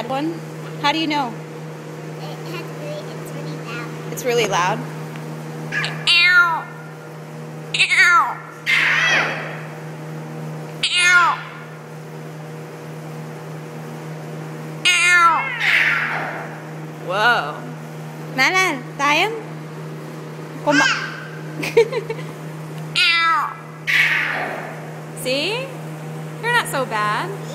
One? How do you know? It's really loud. It's really loud? Ow! Ow! Ow! Ow! Whoa. Mana? Tayo? Ow! See? You're not so bad.